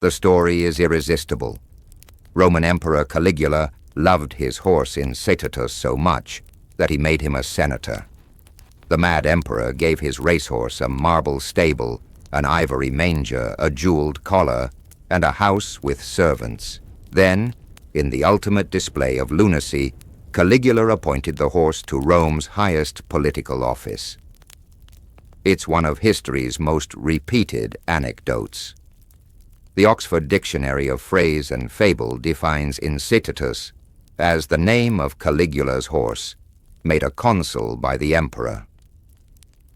The story is irresistible. Roman Emperor Caligula loved his horse Incitatus so much that he made him a senator. The mad emperor gave his racehorse a marble stable, an ivory manger, a jeweled collar, and a house with servants. Then, in the ultimate display of lunacy, Caligula appointed the horse to Rome's highest political office. It's one of history's most repeated anecdotes. The Oxford Dictionary of Phrase and Fable defines Incitatus as the name of Caligula's horse, made a consul by the emperor.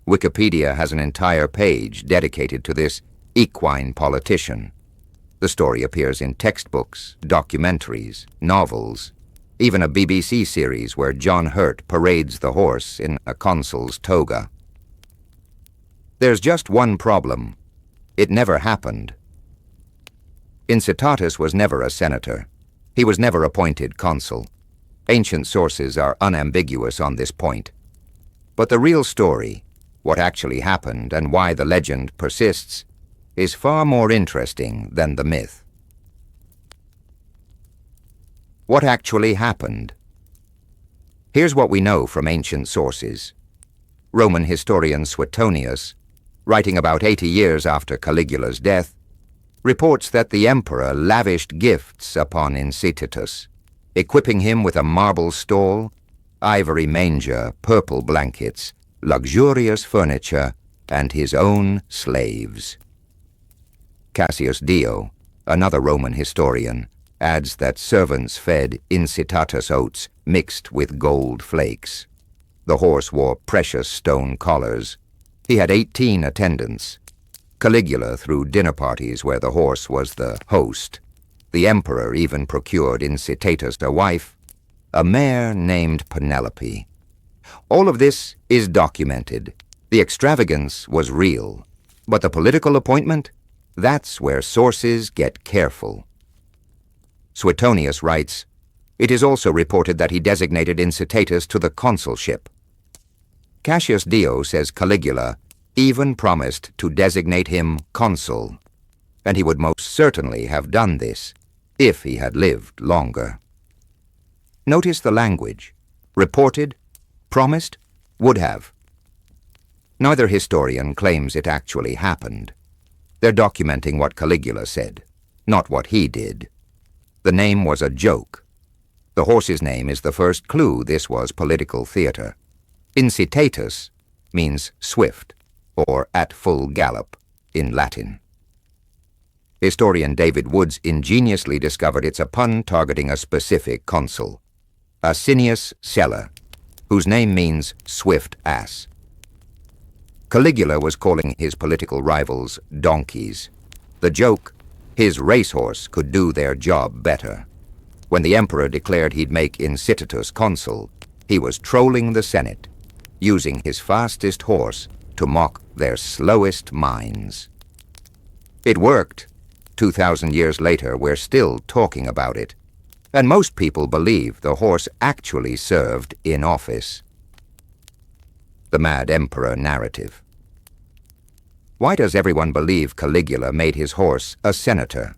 Wikipedia has an entire page dedicated to this equine politician. The story appears in textbooks, documentaries, novels, even a BBC series where John Hurt parades the horse in a consul's toga. There's just one problem. It never happened. Incitatus was never a senator. He was never appointed consul. Ancient sources are unambiguous on this point. But the real story, what actually happened and why the legend persists, is far more interesting than the myth. What actually happened? Here's what we know from ancient sources. Roman historian Suetonius, writing about 80 years after Caligula's death, reports that the emperor lavished gifts upon Incitatus, equipping him with a marble stall, ivory manger, purple blankets, luxurious furniture, and his own slaves. Cassius Dio, another Roman historian, adds that servants fed Incitatus oats mixed with gold flakes. The horse wore precious stone collars. He had 18 attendants. Caligula threw dinner parties where the horse was the host. The emperor even procured Incitatus a wife, a mare named Penelope. All of this is documented. The extravagance was real. But the political appointment? That's where sources get careful. Suetonius writes, "It is also reported that he designated Incitatus to the consulship." Cassius Dio says Caligula even promised to designate him consul, and he would most certainly have done this if he had lived longer. Notice the language. Reported, promised, would have. Neither historian claims it actually happened. They're documenting what Caligula said, not what he did. The name was a joke. The horse's name is the first clue this was political theater. Incitatus means swift, or at full gallop, in Latin. Historian David Woods ingeniously discovered it's a pun targeting a specific consul, Asinius Sella, whose name means swift ass. Caligula was calling his political rivals donkeys. The joke, his racehorse could do their job better. When the emperor declared he'd make Incitatus consul, he was trolling the Senate, using his fastest horse to mock their slowest minds. It worked. 2,000 years later, we're still talking about it. And most people believe the horse actually served in office. The mad emperor narrative. Why does everyone believe Caligula made his horse a senator?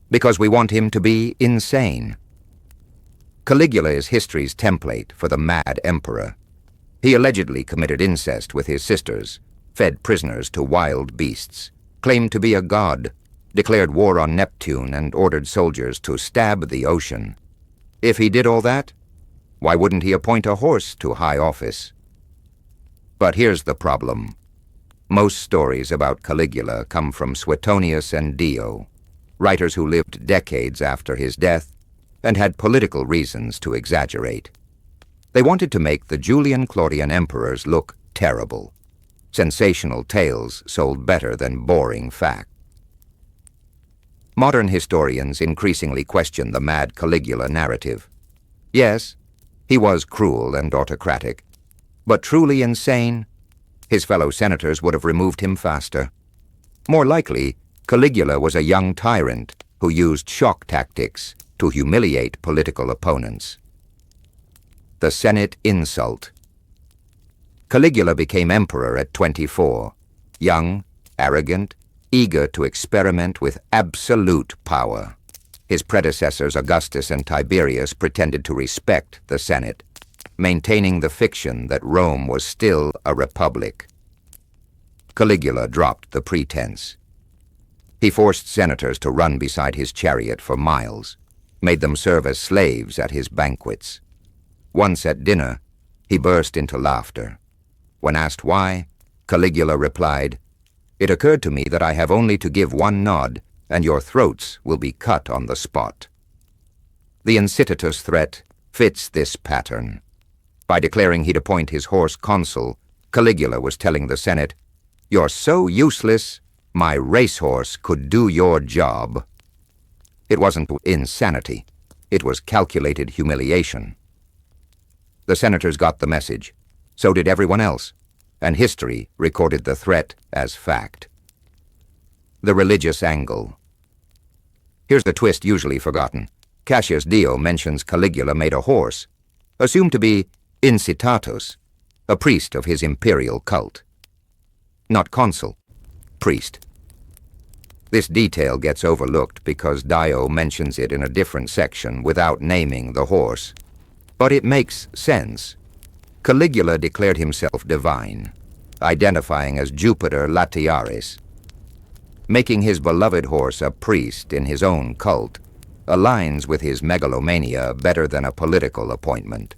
Because we want him to be insane. Caligula is history's template for the mad emperor. He allegedly committed incest with his sisters, fed prisoners to wild beasts, claimed to be a god, declared war on Neptune, and ordered soldiers to stab the ocean. If he did all that, why wouldn't he appoint a horse to high office? But here's the problem. Most stories about Caligula come from Suetonius and Dio, writers who lived decades after his death and had political reasons to exaggerate. They wanted to make the Julian-Claudian emperors look terrible. Sensational tales sold better than boring fact. Modern historians increasingly question the mad Caligula narrative. Yes, he was cruel and autocratic, but truly insane? His fellow senators would have removed him faster. More likely, Caligula was a young tyrant who used shock tactics to humiliate political opponents. The Senate insult. Caligula became emperor at 24, young, arrogant, eager to experiment with absolute power. His predecessors Augustus and Tiberius pretended to respect the Senate, maintaining the fiction that Rome was still a republic. Caligula dropped the pretense. He forced senators to run beside his chariot for miles, made them serve as slaves at his banquets. Once at dinner, he burst into laughter. When asked why, Caligula replied, "It occurred to me that I have only to give one nod, and your throats will be cut on the spot." The Incitatus threat fits this pattern. By declaring he'd appoint his horse consul, Caligula was telling the Senate, "You're so useless, my racehorse could do your job." It wasn't insanity. It was calculated humiliation. The senators got the message. So did everyone else, and history recorded the threat as fact. The religious angle. Here's the twist usually forgotten. Cassius Dio mentions Caligula made a horse, assumed to be Incitatus, a priest of his imperial cult. Not consul, priest. This detail gets overlooked because Dio mentions it in a different section without naming the horse. But it makes sense. Caligula declared himself divine, identifying as Jupiter Latiaris. Making his beloved horse a priest in his own cult aligns with his megalomania better than a political appointment.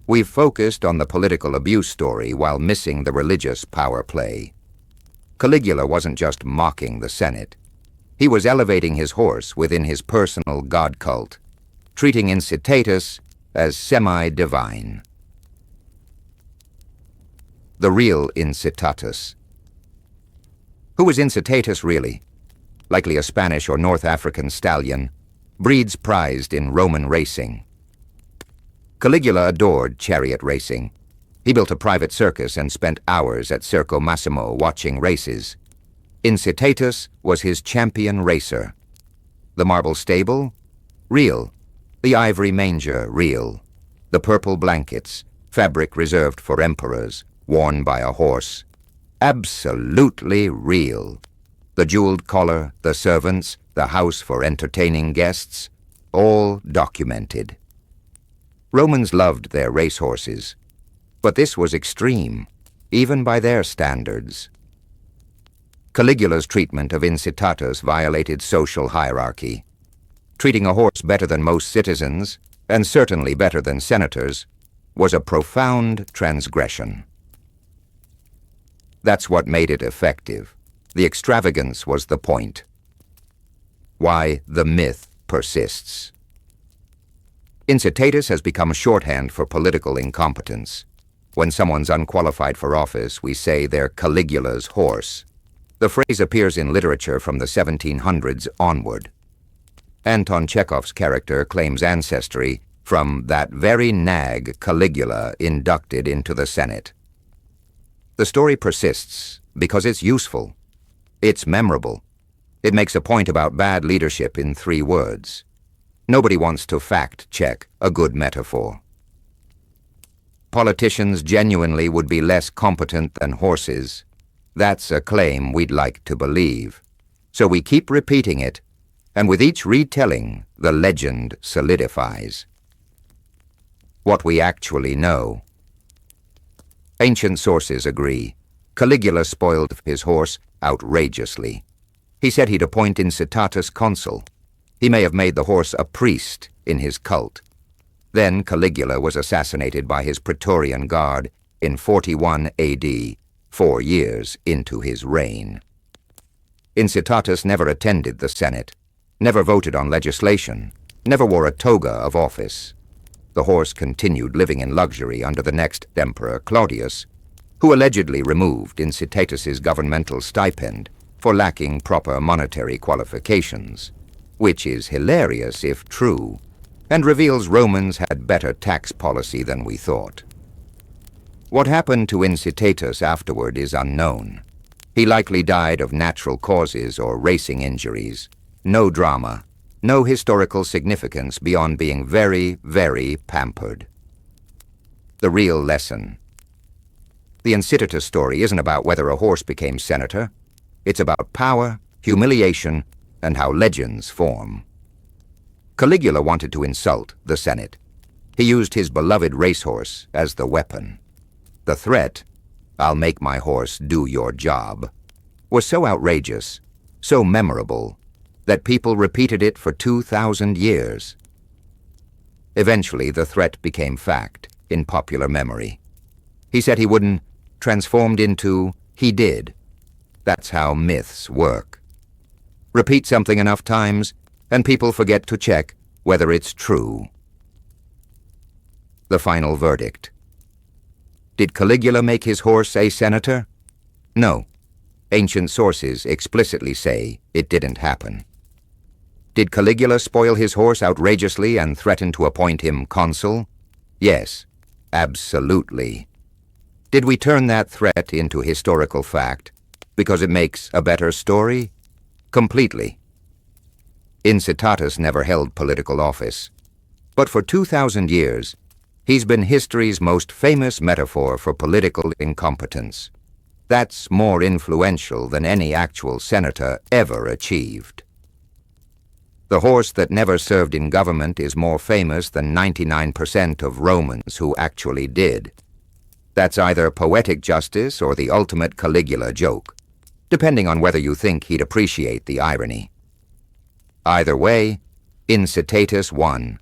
We've focused on the political abuse story while missing the religious power play. Caligula wasn't just mocking the Senate. He was elevating his horse within his personal god cult, treating Incitatus as semi-divine. The real Incitatus. Who was Incitatus really? Likely a Spanish or North African stallion, breeds prized in Roman racing. Caligula adored chariot racing. He built a private circus and spent hours at Circo Massimo watching races. Incitatus was his champion racer. The marble stable? Real. The ivory manger? Real. The purple blankets, fabric reserved for emperors, worn by a horse? Absolutely real. The jeweled collar, the servants, the house for entertaining guests, all documented. Romans loved their racehorses, but this was extreme, even by their standards. Caligula's treatment of Incitatus violated social hierarchy. Treating a horse better than most citizens, and certainly better than senators, was a profound transgression. That's what made it effective. The extravagance was the point. Why the myth persists. Incitatus has become shorthand for political incompetence. When someone's unqualified for office, we say they're Caligula's horse. The phrase appears in literature from the 1700s onward. Anton Chekhov's character claims ancestry from that very nag Caligula inducted into the Senate. The story persists because it's useful. It's memorable. It makes a point about bad leadership in 3 words. Nobody wants to fact-check a good metaphor. Politicians genuinely would be less competent than horses. That's a claim we'd like to believe. So we keep repeating it, and with each retelling, the legend solidifies. What we actually know. Ancient sources agree. Caligula spoiled his horse outrageously. He said he'd appoint Incitatus consul. He may have made the horse a priest in his cult. Then Caligula was assassinated by his Praetorian Guard in 41 AD, 4 years into his reign. Incitatus never attended the Senate, never voted on legislation, never wore a toga of office. The horse continued living in luxury under the next emperor, Claudius, who allegedly removed Incitatus's governmental stipend for lacking proper monetary qualifications, which is hilarious if true, and reveals Romans had better tax policy than we thought. What happened to Incitatus afterward is unknown. He likely died of natural causes or racing injuries. No drama, no historical significance beyond being very, very pampered. The real lesson. The Incitatus story isn't about whether a horse became senator. It's about power, humiliation, and how legends form. Caligula wanted to insult the Senate. He used his beloved racehorse as the weapon. The threat, "I'll make my horse do your job," was so outrageous, so memorable, that people repeated it for 2,000 years. Eventually, the threat became fact in popular memory. He said he wouldn't, transformed into he did. That's how myths work. Repeat something enough times, and people forget to check whether it's true. The final verdict. Did Caligula make his horse a senator? No. Ancient sources explicitly say it didn't happen. Did Caligula spoil his horse outrageously and threaten to appoint him consul? Yes, absolutely. Did we turn that threat into historical fact because it makes a better story? Completely. Incitatus never held political office, but for 2,000 years, he's been history's most famous metaphor for political incompetence. That's more influential than any actual senator ever achieved. The horse that never served in government is more famous than 99% of Romans who actually did. That's either poetic justice or the ultimate Caligula joke, depending on whether you think he'd appreciate the irony. Either way, Incitatus won.